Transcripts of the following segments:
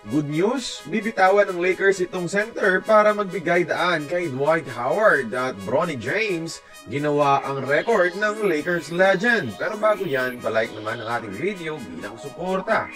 Good news, bibitawan ng Lakers itong center para magbigay daan kay Dwight Howard at Bronny James. Ginawa ang record ng Lakers legend. Pero bago yan, palike naman ang ating video bilang suporta.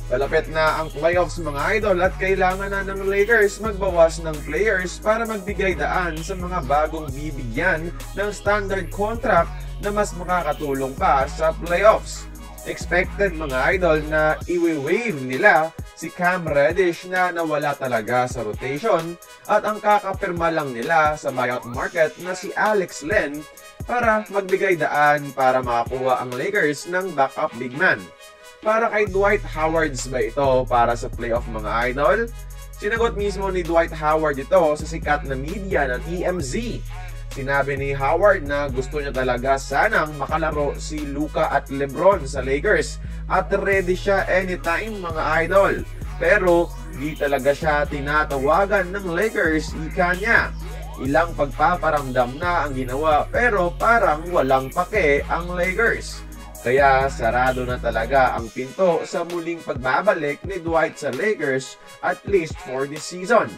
Palapit na ang playoffs mga idol at kailangan na ng Lakers magbawas ng players para magbigay daan sa mga bagong bibigyan ng standard contract na mas makakatulong pa sa playoffs. Expected mga idol na iwi-wave nila si Cam Reddish na nawala talaga sa rotation at ang kakapirma lang nila sa buyout market na si Alex Len para magbigay daan para makakuha ang Lakers ng backup big man. Para kay Dwight Howard ba ito para sa playoff mga idol? Sinagot mismo ni Dwight Howard ito sa sikat na media ng TMZ. Sinabi ni Howard na gusto niya talaga sanang makalaro si Luka at LeBron sa Lakers at ready siya anytime mga idol. Pero di talaga siya tinatawagan ng Lakers ika niya. Ilang pagpaparamdam na ang ginawa pero parang walang pake ang Lakers. Kaya sarado na talaga ang pinto sa muling pagbabalik ni Dwight sa Lakers at least for this season.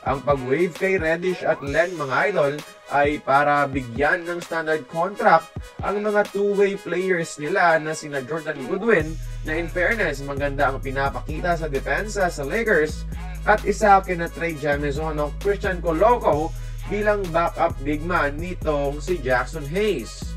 Ang pag-wave kay Reddish at Len mga idol ay para bigyan ng standard contract ang mga two-way players nila na sina Jordan Goodwin na in fairness maganda ang pinapakita sa depensa sa Lakers at isa kina Trey Jamisono o Christian Coloco bilang backup big man nitong si Jackson Hayes.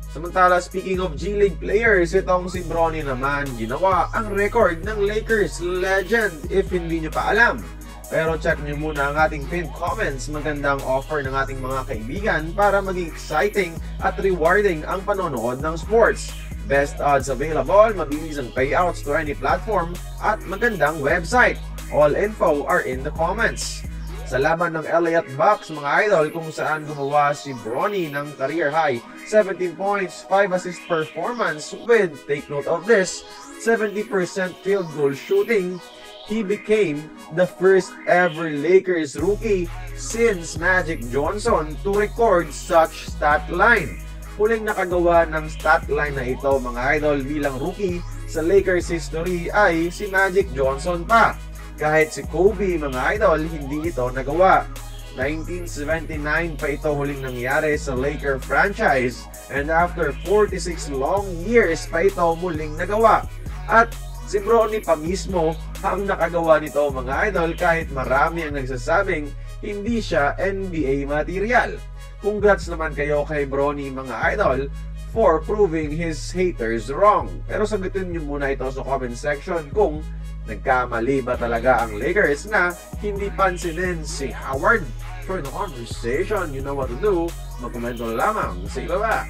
Samantala, speaking of G-League players, itong si Bronny naman ginawa ang record ng Lakers legend if hindi nyo pa alam. Pero check nyo muna ang ating pinned comments. Magandang offer ng ating mga kaibigan para maging exciting at rewarding ang panonood ng sports. Best odds available, mabilis ang payouts to any platform, at magandang website. All info are in the comments. Sa laban ng LA at Bucks mga idol kung saan gumawa si Bronny ng career high 17 points, 5 assist performance with, take note of this, 70% field goal shooting, he became the first ever Lakers rookie since Magic Johnson to record such stat line. Huling nakagawa ng stat line na ito mga idol bilang rookie sa Lakers history ay si Magic Johnson pa. Kahit si Kobe mga idol hindi ito nagawa. 1979 pa ito huling nangyari sa Laker franchise and after 46 long years pa ito muling nagawa. At si Bronny pa mismo ang nakagawa nito mga idol kahit marami ang nagsasabing hindi siya NBA material. Congrats naman kayo kay Bronny mga idol for proving his haters wrong. Pero sagutin nyo muna ito sa comment section kung nagkamali ba talaga ang Lakers na hindi pansinin si Howard. For the conversation, you know what to do. Magkomento lamang sa ibaba.